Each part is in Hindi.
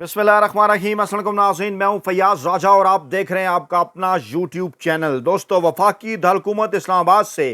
बिस्मिल्लाहिर्रहमानिर्रहीम। अस्सलाम वालेकुम नाज़रीन, मैं हूं फैयाज राजा और आप देख रहे हैं आपका अपना यूट्यूब चैनल। दोस्तों, वफाकी दारकूमत इस्लामाबाद से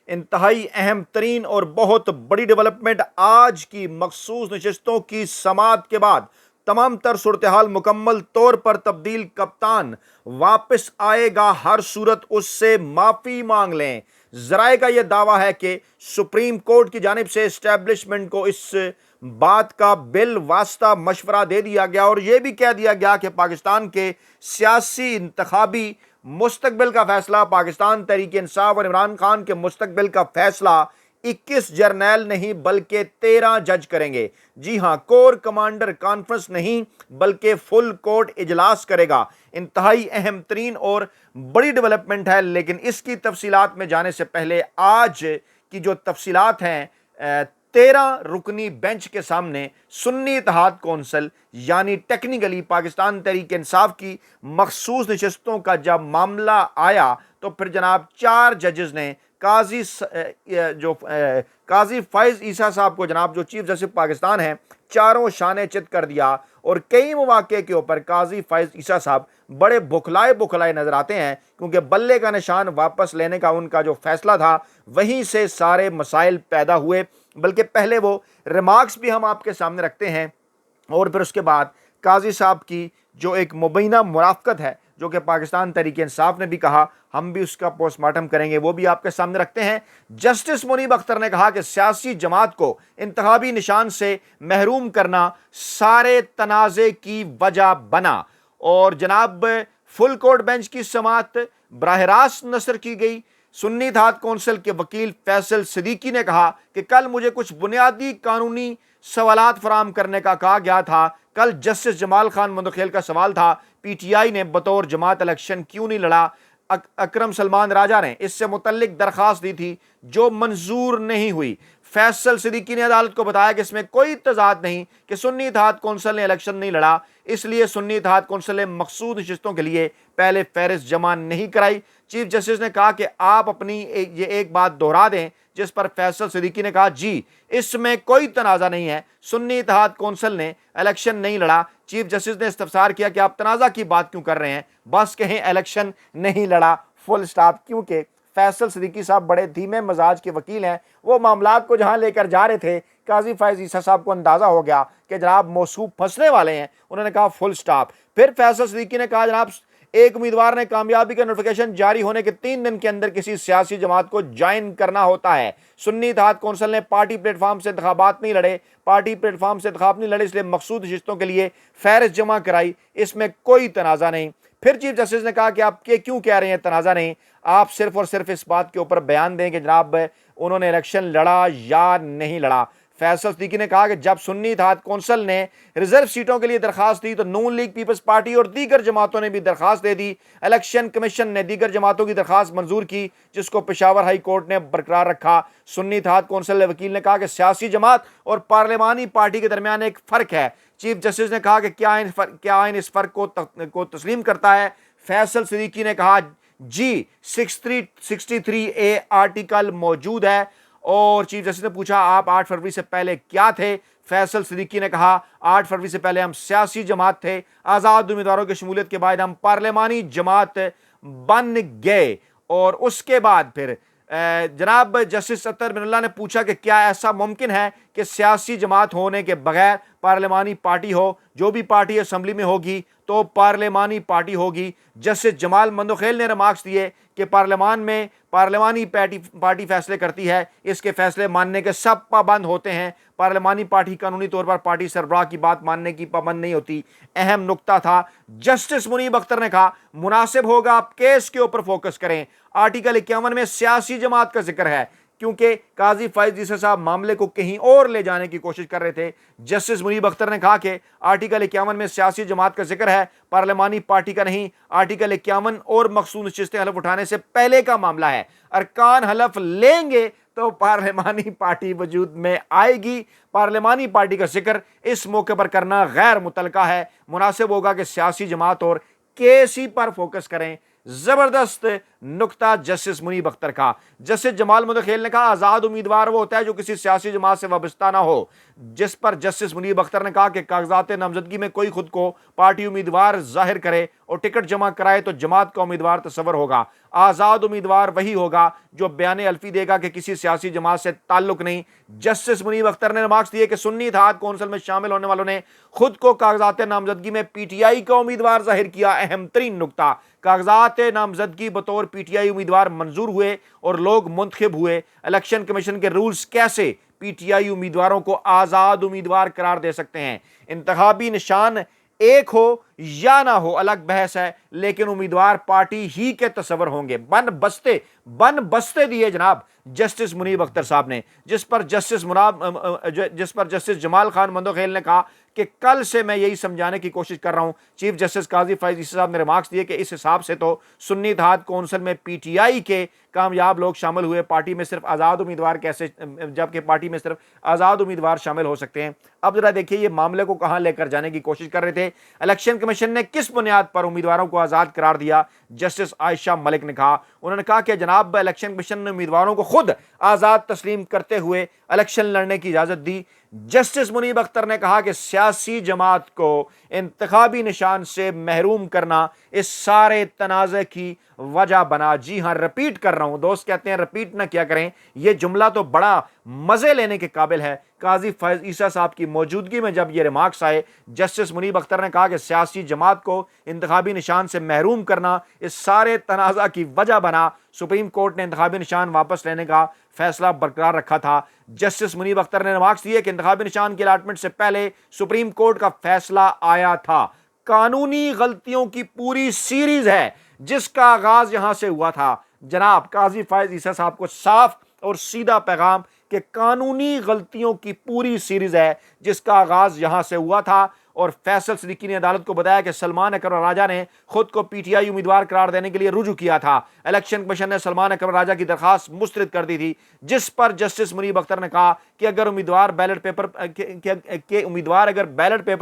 इंतहाई अहम तरीन और बहुत बड़ी डेवलपमेंट आज की मखसूस नशस्तों की समाअत के बाद तमाम तर सूरत हाल मुकम्मल तौर पर तब्दील। कप्तान वापस आएगा, हर सूरत उससे माफ़ी मांग लें। जराए का यह दावा है कि सुप्रीम कोर्ट की जानिब से इस्टेब्लिशमेंट को इस बात का बिल वास्ता मशवरा दे दिया गया और यह भी कह दिया गया कि पाकिस्तान के सियासी इंतखाबी मुस्तकबिल का फैसला, पाकिस्तान तहरीक इंसाफ और इमरान खान के मुस्तकबिल का फैसला 21 जर्नैल नहीं बल्कि 13 जज करेंगे। जी हां, कोर कमांडर कॉन्फ्रेंस नहीं बल्कि फुल कोर्ट इजलास करेगा। इंतहाई अहम तरीन और बड़ी डेवलपमेंट है, लेकिन इसकी तफसीलात में जाने से पहले आज की जो तफसीलात हैं, 13 रुकनी बेंच के सामने सुन्नी इत्तेहाद कौंसिल यानी टेक्निकली पाकिस्तान तहरीक इंसाफ की मखसूस नशस्तों का जब मामला आया तो फिर जनाब 4 जजेस ने काजी फैज ईसा साहब को, जनाब जो चीफ जस्टिस पाकिस्तान है, चारों शाने चित कर दिया। और कई मौके के ऊपर काजी फैज ईसा साहब बड़े बुखलाए बुखलाए नजर आते हैं, क्योंकि बल्ले का निशान वापस लेने का उनका जो फैसला था वहीं से सारे मसाइल पैदा हुए। बल्कि पहले वो रिमार्क्स भी हम आपके सामने रखते हैं और फिर उसके बाद काजी साहब की जो एक मुबैना मुराफ़कत है, जो कि पाकिस्तान तहरीक इंसाफ ने भी कहा, हम भी उसका पोस्टमार्टम करेंगे, वो भी आपके सामने रखते हैं। जस्टिस मुनीब अख्तर ने कहा कि सियासी जमात को इंतखाबी निशान से महरूम करना सारे तनाज़े की वजह बना। और जनाब फुल कोर्ट बेंच की समाअत बराह रास्त नसर की गई। सुन्नी इत्तेहाद कौंसिल के वकील फैसल सिद्दीकी ने कहा कि कल मुझे कुछ बुनियादी कानूनी सवालात फराम करने का कहा गया था। कल जस्टिस जमाल खान मंदखेल का सवाल था, पीटीआई ने बतौर जमात इलेक्शन क्यों नहीं लड़ा। अकरम सलमान राजा ने इससे मुतल्लिक दरखास्त दी थी जो मंजूर नहीं हुई। फैसल सिद्दीकी ने अदालत को बताया कि इसमें कोई तजाद नहीं कि सुन्नी इत्तेहाद कौंसिल ने इलेक्शन नहीं लड़ा, इसलिए सुन्नी इत्तेहाद कौंसिल ने मखसूस नशिस्तों के लिए पहले फहरिस्त जमा नहीं कराई। चीफ जस्टिस ने कहा कि आप अपनी ये एक बात दोहरा दें, जिस पर फैसल सिद्दीकी ने कहा जी इसमें कोई तनाज़ा नहीं है, सुन्नी इत्तेहाद कौंसिल ने इलेक्शन नहीं लड़ा। चीफ जस्टिस ने इस्तफसार किया कि आप तनाज़ा की बात क्यों कर रहे हैं, बस कहें इलेक्शन नहीं लड़ा, फुल स्टॉप। क्योंकि फैसल सिद्दीकी साहब बड़े धीमे मजाज के वकील हैं, वो मामलात को जहां लेकर जा रहे थे काजी फैज ईसा साहब को अंदाजा हो गया कि जनाब मौसूफ फंसने वाले हैं, उन्होंने कहा फुल स्टॉप। फिर फैसल सिद्दीकी ने कहा जनाब एक उम्मीदवार ने कामयाबी का नोटिफिकेशन जारी होने के 3 दिन के अंदर किसी सियासी जमात को ज्वाइन करना होता है। सुन्नी इत्तेहाद कौंसिल ने पार्टी प्लेटफॉर्म से इंतखाबात नहीं लड़े, पार्टी प्लेटफॉर्म से इंतखाब नहीं लड़े, इसलिए मखसूस नशिस्तों के लिए फहरिस्त जमा कराई, इसमें कोई तनाज़ा नहीं। फिर चीफ जस्टिस ने कहा कि आप ये क्यों कह रहे हैं तनाज़ा नहीं, आप सिर्फ और सिर्फ इस बात के ऊपर बयान दें कि जनाब उन्होंने इलेक्शन लड़ा या नहीं लड़ा। फैसल सिद्दीकी ने कहा कि जब सुन्नी इत्तेहाद कौंसिल ने रिजर्व सीटों के लिए दरखास्त दी तो नून लीग पीपल्स पार्टी और दीगर जमातों ने भी दरखास्त दे दी। इलेक्शन कमीशन ने दीगर जमातों की दरखास्त मंजूर की, जिसको पेशावर हाई कोर्ट ने बरकरार रखा। सुन्नी इत्तेहाद कौंसिल के वकील ने कहा कि सियासी जमात और पार्लिमानी पार्टी के दरमियान एक फ़र्क है। चीफ जस्टिस ने कहा कि क्या आइन इस फ़र्क को तस्लीम करता है। फैसल सिद्दीकी ने कहा जी 63A आर्टिकल मौजूद है। और चीफ जस्टिस ने पूछा आप 8 फरवरी से पहले क्या थे। फैसल सिद्दीकी ने कहा 8 फरवरी से पहले हम सियासी जमात थे, आज़ाद उम्मीदवारों की शमूलियत के बाद हम पार्लिमानी जमात बन गए। और उसके बाद फिर जनाब जस्टिस अतर बिनल्ला ने पूछा कि क्या ऐसा मुमकिन है कि सियासी जमात होने के बगैर पार्लिमानी पार्टी हो, जो भी पार्टी असम्बली में होगी तो पार्लिमानी पार्टी होगी। जस्टिस जमाल मंदखेल ने रिमार्क्स दिए कि पार्लियामान में पार्लिमानी पार्टी फैसले करती है, इसके फैसले मानने के सब पाबंद होते हैं। पार्लिमानी पार्टी कानूनी तौर पर पार्टी सरबराह की बात मानने की पाबंद नहीं होती। अहम नुक्ता था। जस्टिस मुनीब अख्तर ने कहा मुनासिब होगा आप केस के ऊपर फोकस करें। आर्टिकल 51 में सियासी जमात का जिक्र है, क्योंकि काजी फैज ईसा साहब मामले को कहीं और ले जाने की कोशिश कर रहे थे। जस्टिस मुनीब अख्तर ने कहा कि आर्टिकल 51 में सियासी जमात का जिक्र है, पार्लिमानी पार्टी का नहीं। आर्टिकल 51 और मखसूस नशिस्तें हलफ उठाने से पहले का मामला है। अरकान हलफ लेंगे तो पार्लिमानी पार्टी वजूद में आएगी। पार्लिमानी पार्टी का जिक्र इस मौके पर करना गैर मुतलका है। मुनासिब होगा कि सियासी जमात और केसी पर फोकस करें। जबरदस्त नुक्ता जस्टिस मुनीब अख्तर का। जस्टिस जमाल मुदखेल ने कहा आज़ाद उम्मीदवार वो होता है जो किसी सियासी जमात से वाबस्ता ना हो, जिस पर जस्टिस मुनीब अख्तर ने कहा कि कागजात नामजदगी में कोई खुद को पार्टी उम्मीदवार जाहिर करे और टिकट जमा कराए तो जमात का उम्मीदवार तस्वर होगा। आज़ाद उम्मीदवार वही होगा जो बयान अल्फी देगा कि किसी सियासी जमात से ताल्लुक नहीं। जस्टिस मुनीब अख्तर ने रिमार्क्स दिए कि सुन्नी इत्तेहाद कौंसिल में शामिल होने वालों ने खुद को कागजात नामजदगी में पीटीआई का उम्मीदवार जाहिर किया। अहम तरीन नुकता, कागजात नामजदगी बतौर पीटीआई उम्मीदवार मंजूर हुए और लोग मुंतखब हुए। इलेक्शन कमीशन के रूल्स कैसे पीटीआई उम्मीदवारों को आज़ाद उम्मीदवार करार दे सकते हैं? इंतखाबी निशान एक हो या ना हो अलग बहस है, लेकिन उम्मीदवार पार्टी ही के तस्वर होंगे। बन बस्ते दिए जनाब जस्टिस मुनीब अख्तर साहब ने, जिस पर जस्टिस जमाल खान मुदखेल ने कहा कि कल से मैं यही समझाने की कोशिश कर रहा हूं। चीफ जस्टिस काजी फैज ईसा साहब ने रिमार्क्स दिए कि इस हिसाब से तो सुन्नी इत्तेहाद कौंसिल में पीटीआई के कामयाब लोग शामिल हुए, पार्टी में सिर्फ आज़ाद उम्मीदवार कैसे, जबकि पार्टी में सिर्फ आज़ाद उम्मीदवार शामिल हो सकते हैं। अब जरा देखिए ये मामले को कहां लेकर जाने की कोशिश कर रहे थे। इलेक्शन कमीशन ने किस बुनियाद पर उम्मीदवारों को आज़ाद करार दिया? जस्टिस आयशा मलिक ने कहा, उन्होंने कहा कि जनाब इलेक्शन कमीशन ने उम्मीदवारों को खुद आज़ाद तस्लीम करते हुए इलेक्शन लड़ने की इजाज़त दी। जस्टिस मुनीब अख्तर ने कहा कि सियासी जमात को इंतखाबी निशान से महरूम करना इस सारे तनाज़े की वजह बना। जी हां, रिपीट कर रहा हूं, दोस्त कहते हैं रिपीट ना किया करें, यह जुमला तो बड़ा मजे लेने के काबिल है। काजी फैज ईसा साहब की मौजूदगी में जब ये रिमार्क्स आए, जस्टिस मुनीब अख्तर ने कहा कि सियासी जमात को इंतखाबी निशान से महरूम करना इस सारे तनाज़ा की वजह बना। सुप्रीम कोर्ट ने इंतखाबी निशान वापस लेने का फैसला बरकरार रखा था। जस्टिस मुनीब अख्तर ने रिमार्क्स दिए कि इंतखाबी निशान की अलॉटमेंट से पहले सुप्रीम कोर्ट का फैसला आया था। कानूनी गलतियों की पूरी सीरीज है जिसका आगाज यहां से हुआ था। जनाब काजी फैज ईसा साहब को साफ और सीधा पैगाम कि कानूनी गलतियों की पूरी सीरीज है जिसका आगाज यहां से हुआ था। और फैसल सिद्दीकी ने अदालत को बताया कि सलमान अकबर राजा ने खुद को पीटीआई उम्मीदवार करार देने के लिए रुजू किया था। इलेक्शन कमीशन ने सलमान अकबर राजा की दरखास्त मुस्तरद कर दी थी, जिस पर जस्टिस मुनीब अख्तर ने कहा कि अगर उम्मीदवार बैलेट पेपर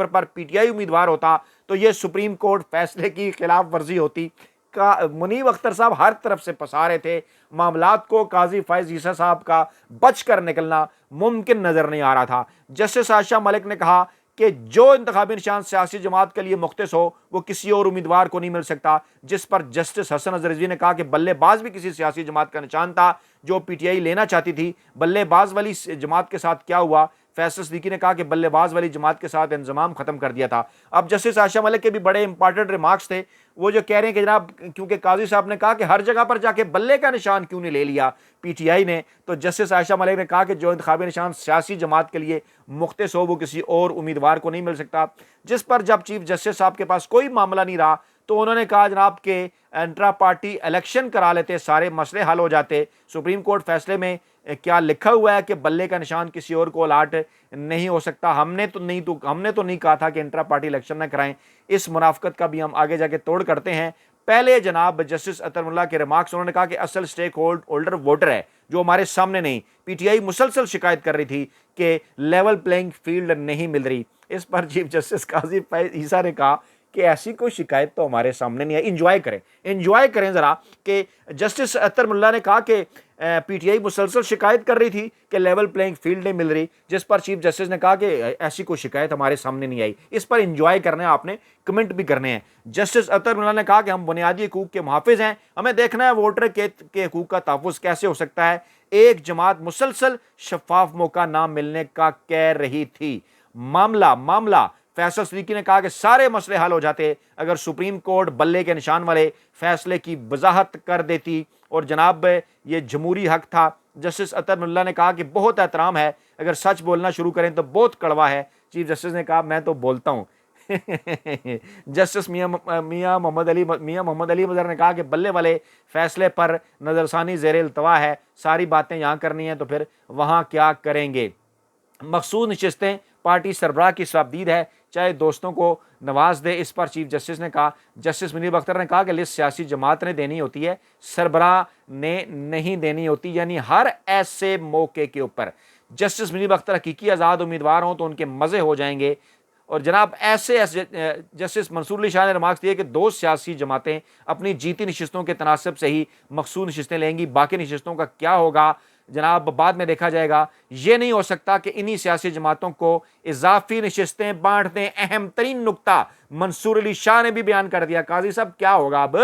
पर पीटीआई उम्मीदवार होता तो यह सुप्रीम कोर्ट फैसले की खिलाफ वर्जी होती। का मुनीब अख्तर साहब हर तरफ से फंसा रहे थे मामलात को। काजी फैज ईसा साहब का बचकर निकलना मुमकिन नजर नहीं आ रहा था। जस्टिस आयशा मलिक ने कहा कि जो इंतखाबी निशान सियासी जमात के लिए मुख्तस हो वो किसी और उम्मीदवार को नहीं मिल सकता, जिस पर जस्टिस हसन अजहर रिजवी ने कहा कि बल्लेबाज भी किसी सियासी जमात का निशान था जो पीटीआई लेना चाहती थी। बल्लेबाज वाली जमात के साथ क्या हुआ? फैसल सिद्दीकी ने कहा कि बल्लेबाज वाली जमात के साथ इंतजाम खत्म कर दिया था। अब जस्टिस आयशा मलिक के भी बड़े इंपॉर्टेंट रिमार्क्स थे, वो जो कह रहे हैं कि जनाब क्योंकि काजी साहब ने कहा कि हर जगह पर जाके बल्ले का निशान क्यों नहीं ले लिया पीटीआई ने, तो जस्टिस आयशा मलिक ने कहा कि जो इंतखाबी निशान सियासी जमात के लिए मुख्तस हो वो किसी और उम्मीदवार को नहीं मिल सकता। जिस पर जब चीफ जस्टिस साहब के पास कोई मामला नहीं रहा तो उन्होंने कहा जनाब के इंट्रा पार्टी इलेक्शन करा लेते, सारे मसले हल हो जाते। सुप्रीम कोर्ट फैसले में क्या लिखा हुआ है कि बल्ले का निशान किसी और को अलाट नहीं हो सकता? हमने तो नहीं कहा था कि इंट्रा पार्टी इलेक्शन न कराएं। इस मुनाफकत का भी हम आगे जाके तोड़ करते हैं। पहले जनाब जस्टिस अतर मुल्ला के रिमार्क्स, उन्होंने कहा कि असल स्टेक होल्डर वोटर है जो हमारे सामने नहीं। पीटीआई मुसलसल शिकायत कर रही थी कि लेवल प्लेइंग फील्ड नहीं मिल रही। इस पर चीफ जस्टिस काजी फैज ईसा ने कहा कि ऐसी कोई शिकायत तो हमारे सामने नहीं है, इंजॉय करें जरा। कि जस्टिस अतर मुल्ला ने कहा कि पीटीआई मुसलसल शिकायत कर रही थी कि लेवल प्लेइंग फील्ड नहीं मिल रही, जिस पर चीफ जस्टिस ने कहा कि ऐसी कोई शिकायत हमारे सामने नहीं आई। इस पर इंजॉय करना है आपने, कमेंट भी करने हैं। जस्टिस अतर मुल्ला ने कहा कि हम बुनियादी हकूक के मुहाफिज हैं, हमें देखना है वोटर के हकूक का तहफ़्फ़ुज़ कैसे हो सकता है। एक जमात मुसलसल शफाफ मौका ना मिलने का कह रही थी। मामला फैसल सिद्दीकी ने कहा कि सारे मसले हल हो जाते अगर सुप्रीम कोर्ट बल्ले के निशान वाले फैसले की वजाहत कर देती, और जनाब ये जमहूरी हक था। जस्टिस अतर मुल्ला ने कहा कि बहुत एहतराम है, अगर सच बोलना शुरू करें तो बहुत कड़वा है। चीफ जस्टिस ने कहा मैं तो बोलता हूँ। जस्टिस मियां मोहम्मद अली मजहर ने कहा कि बल्ले वाले फैसले पर नज़रसानी ज़ेर इल्तवा है, सारी बातें यहाँ करनी है तो फिर वहाँ क्या करेंगे। मखसूस नशिस्तें पार्टी सरबराह की सवाबदीद है, चाहे दोस्तों को नवाज दे। इस पर चीफ जस्टिस ने कहा, जस्टिस मुनीब अख्तर ने कहा कि लिस्ट सियासी जमात ने देनी होती है, सरबराह ने नहीं देनी होती, यानी हर ऐसे मौके के ऊपर जस्टिस मुनीब अख्तर हकीकी आज़ाद उम्मीदवार हों तो उनके मज़े हो जाएंगे और जनाब ऐसे जस्टिस मंसूर अली शाह ने रिमार्क्स दिए कि दो सियासी जमातें अपनी जीती नशिस्तों के तनासब से ही मखसूस नशिस्तें लेंगी, बाकी नशिस्तों का क्या होगा जनाब बाद में देखा जाएगा। यह नहीं हो सकता कि इन्हीं सियासी जमातों को इजाफी नशिस्तें बांट दें। अहम तरीन नुकता मंसूर अली शाह ने भी बयान कर दिया। काजी साहब क्या होगा अब?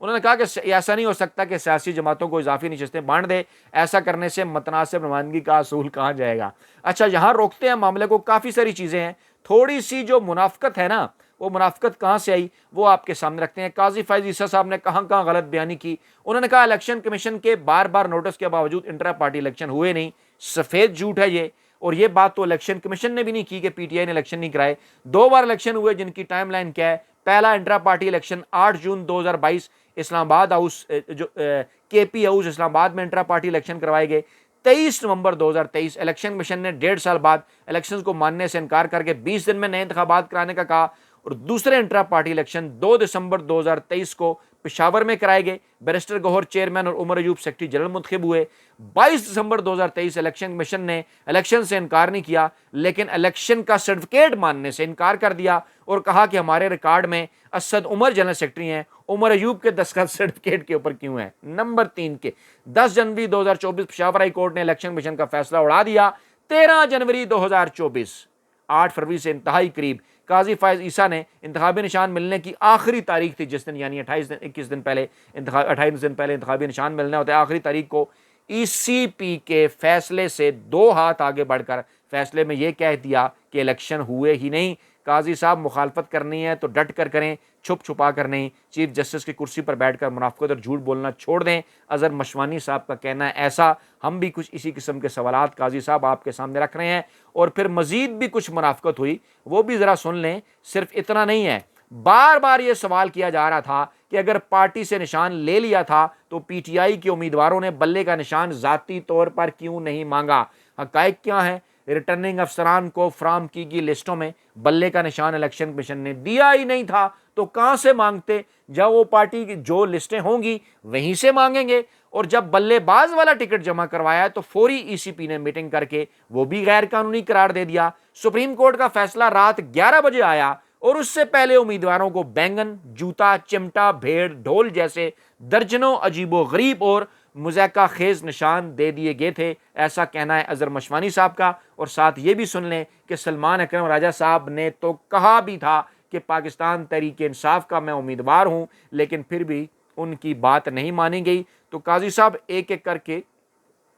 उन्होंने कहा कि ऐसा नहीं हो सकता कि सियासी जमातों को इजाफी नशिस्तें बांट दे, ऐसा करने से मुतनासिब नुमाइंदगी का असूल कहां जाएगा। अच्छा, यहां रोकते हैं मामले को, काफी सारी चीजें हैं, थोड़ी सी जो मुनाफकत है ना, वो मुनाफकत कहां से आई वो आपके सामने रखते हैं। काजी फैज ईसा साहब ने कहां कहां गलत बयानी की। उन्होंने कहा इलेक्शन कमीशन के बार बार नोटिस के बावजूद इंट्रा पार्टी इलेक्शन हुए नहीं, सफेद झूठ है ये। और ये बात तो इलेक्शन कमीशन ने भी नहीं की कि पीटीआई ने इलेक्शन नहीं कराए। 2 बार इलेक्शन हुए जिनकी टाइमलाइन क्या है। पहला इंट्रा पार्टी इलेक्शन 8 जून 2022 इस्लामाबाद हाउस, जो केपी हाउस इस्लामाबाद में इंट्रा पार्टी इलेक्शन करवाए गए। 23 नवंबर 2023 इलेक्शन कमीशन ने 1.5 साल बाद इलेक्शंस को मानने से इनकार करके 20 दिन में नए इंतखाबात कराने का कहा। और दूसरे इंट्रा पार्टी इलेक्शन 2 दिसंबर 2023 को पेशावर में कराए गए। बैरिस्टर गौहर चेयरमैन और उमर अयूब सेक्रेटरी जनरल मुंतखब हुए। 22 दिसंबर 2023 इलेक्शन कमीशन ने इलेक्शन से इनकार नहीं किया, लेकिन इलेक्शन का सर्टिफिकेट मानने से इनकार कर दिया और कहा कि हमारे रिकॉर्ड में असद उमर जनरल सेक्रेटरी हैं, उमर अयूब के दस्तखत सर्टिफिकेट के ऊपर क्यों है। नंबर 3 के 10 जनवरी 2024 पेशावर हाई कोर्ट ने इलेक्शन कमीशन का फैसला उड़ा दिया। 13 जनवरी 2024 8 फरवरी से इंतहाई करीब काजी फैज ईसा ने इंतखाबी निशान मिलने की आखिरी तारीख थी, जिस दिन यानी 21 दिन पहले इंतखाबी निशान मिलने होता है, आखिरी तारीख को ईसीपी के फैसले से 2 हाथ आगे बढ़कर फैसले में यह कह दिया कि इलेक्शन हुए ही नहीं। काजी साहब मुखालफत करनी है तो डट कर करें, छुप छुपा कर नहीं। चीफ जस्टिस की कुर्सी पर बैठकर मुनाफिकत और झूठ बोलना छोड़ दें। अजहर मशवानी साहब का कहना है ऐसा। हम भी कुछ इसी किस्म के सवालात काजी साहब आपके सामने रख रहे हैं। और फिर मजीद भी कुछ मुनाफिकत हुई, वो भी ज़रा सुन लें। सिर्फ इतना नहीं है, बार बार ये सवाल किया जा रहा था कि अगर पार्टी से निशान ले लिया था तो पीटीआई के उम्मीदवारों ने बल्ले का निशान ज़ाती तौर पर क्यों नहीं मांगा। हक़ाइक़ क्या है? रिटर्निंग अफसरान को फ्राहम की गई लिस्टों में बल्ले का निशान इलेक्शन कमीशन ने दिया ही नहीं था, तो कहां से मांगते? जब वो पार्टी की जो लिस्टें होंगी वहीं से मांगेंगे। और जब बल्लेबाज वाला टिकट जमा करवाया तो फौरी ईसीपी ने मीटिंग करके वो भी गैर कानूनी करार दे दिया। सुप्रीम कोर्ट का फैसला रात 11 बजे आया और उससे पहले उम्मीदवारों को बैंगन, जूता, चिमटा, भेड़, ढोल जैसे दर्जनों अजीबो गरीब और मुज़क्का खेज निशान दे दिए गए थे। ऐसा कहना है अजहर मशवानी साहब का। और साथ ये भी सुन लें कि सलमान अकरम राजा साहब ने तो कहा भी था कि पाकिस्तान तहरीक इंसाफ का मैं उम्मीदवार हूँ, लेकिन फिर भी उनकी बात नहीं मानी गई। तो काजी साहब एक एक करके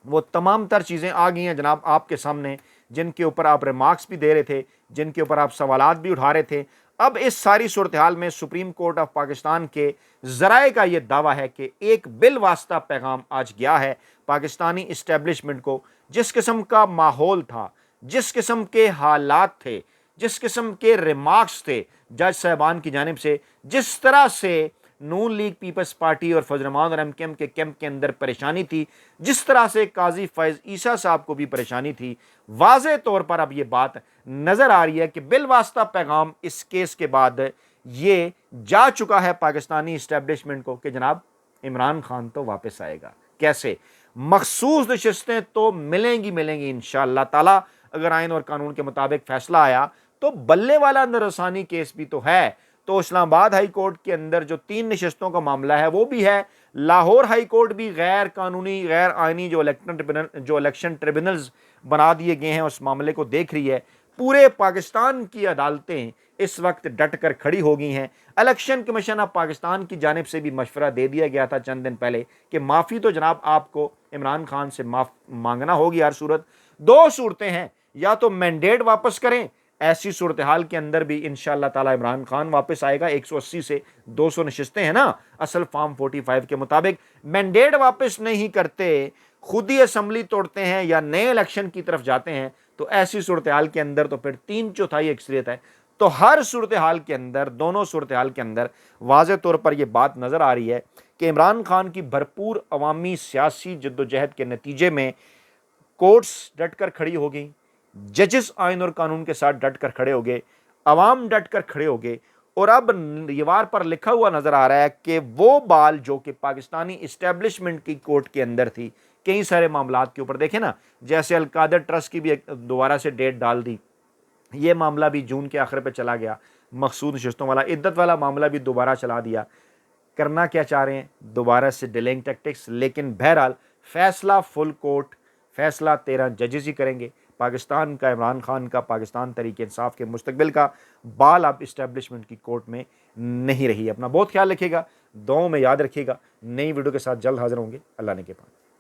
वो तमाम तर चीज़ें आ गई हैं जनाब आपके सामने, जिनके ऊपर आप रिमार्क्स भी दे रहे थे, जिनके ऊपर आप सवालात भी उठा रहे थे। अब इस सारी सूरत हाल में सुप्रीम कोर्ट ऑफ पाकिस्तान के ज़राए का यह दावा है कि एक बिल वास्ता पैगाम आज गया है पाकिस्तानी इस्टेब्लिशमेंट को। जिस किस्म का माहौल था, जिस किस्म के हालात थे, जिस किस्म के रिमार्क्स थे जज साहबान की जानिब से, जिस तरह से नून लीग पीपल्स पार्टी और फजल रहमान और एमकेएम के कैंप के अंदर परेशानी थी, जिस तरह से काजी फैज ईसा साहब को भी परेशानी थी, वाज़े तौर पर अब ये बात नज़र आ रही है कि बिलवास्ता पैगाम इस केस के बाद ये जा चुका है पाकिस्तानी इस्टेब्लिशमेंट को कि जनाब इमरान खान तो वापस आएगा। कैसे? मखसूस नशिस्तें तो मिलेंगी इंशाअल्लाह ताला। अगर आइन और कानून के मुताबिक फैसला आया तो बल्ले वाला नरसानी केस भी तो है। तो इस्लामाबाद हाई कोर्ट के अंदर जो 3 नशिस्तों का मामला है वो भी है। लाहौर हाई कोर्ट भी गैर कानूनी, गैर आइनी जो इलेक्शन ट्रिब्यूनल्स बना दिए गए हैं उस मामले को देख रही है। पूरे पाकिस्तान की अदालतें इस वक्त डट कर खड़ी हो गई हैं। इलेक्शन कमीशन ऑफ पाकिस्तान की जानिब से भी मशवरा दे दिया गया था चंद दिन पहले कि माफ़ी तो जनाब आपको इमरान खान से मांगना होगी हर सूरत। 2 सूरतें हैं, या तो मैंडेट वापस करें, ऐसी सूरत हाल के अंदर भी इंशाअल्लाह ताला इमरान खान वापस आएगा। 180 से 200 नशिस्तें हैं ना असल फॉर्म 45 के मुताबिक। मैंडेट वापस नहीं करते, खुद ही असम्बली तोड़ते हैं या नए इलेक्शन की तरफ जाते हैं, तो ऐसी सूरत हाल के अंदर तो फिर 3/4 अक्सरियत है। तो हर सूरत हाल के अंदर, दोनों सूरत हाल के अंदर वाज़े तौर पर यह बात नज़र आ रही है कि इमरान खान की भरपूर अवामी सियासी जद्दोजहद के नतीजे में कोर्ट्स डट कर खड़ी हो गई, जजेस आइन और कानून के साथ डट कर खड़े हो गए, अवाम डट कर खड़े हो गए। और अब दीवार पर लिखा हुआ नजर आ रहा है कि वो बाल जो कि पाकिस्तानी इस्टेब्लिशमेंट की कोर्ट के अंदर थी, कई सारे मामलात के ऊपर देखें ना, जैसे अलकादर ट्रस्ट की भी दोबारा से डेट डाल दी, ये मामला भी जून के आखिर पे चला गया, मखसूद नशस्तों वाला इद्दत वाला मामला भी दोबारा चला दिया। करना क्या चाह रहे हैं, दोबारा से डिलेइंग टैक्टिक्स। लेकिन बहरहाल फैसला फुल कोर्ट, फैसला 13 जजेस ही करेंगे। पाकिस्तान का, इमरान खान का, पाकिस्तान तहरीक इंसाफ के मुस्तकबिल का बाल अब इस्टेब्लिशमेंट की कोर्ट में नहीं रही। अपना बहुत ख्याल रखिएगा, दुआओं में याद रखिएगा। नई वीडियो के साथ जल्द हाजिर होंगे। अल्लाह ने के पास।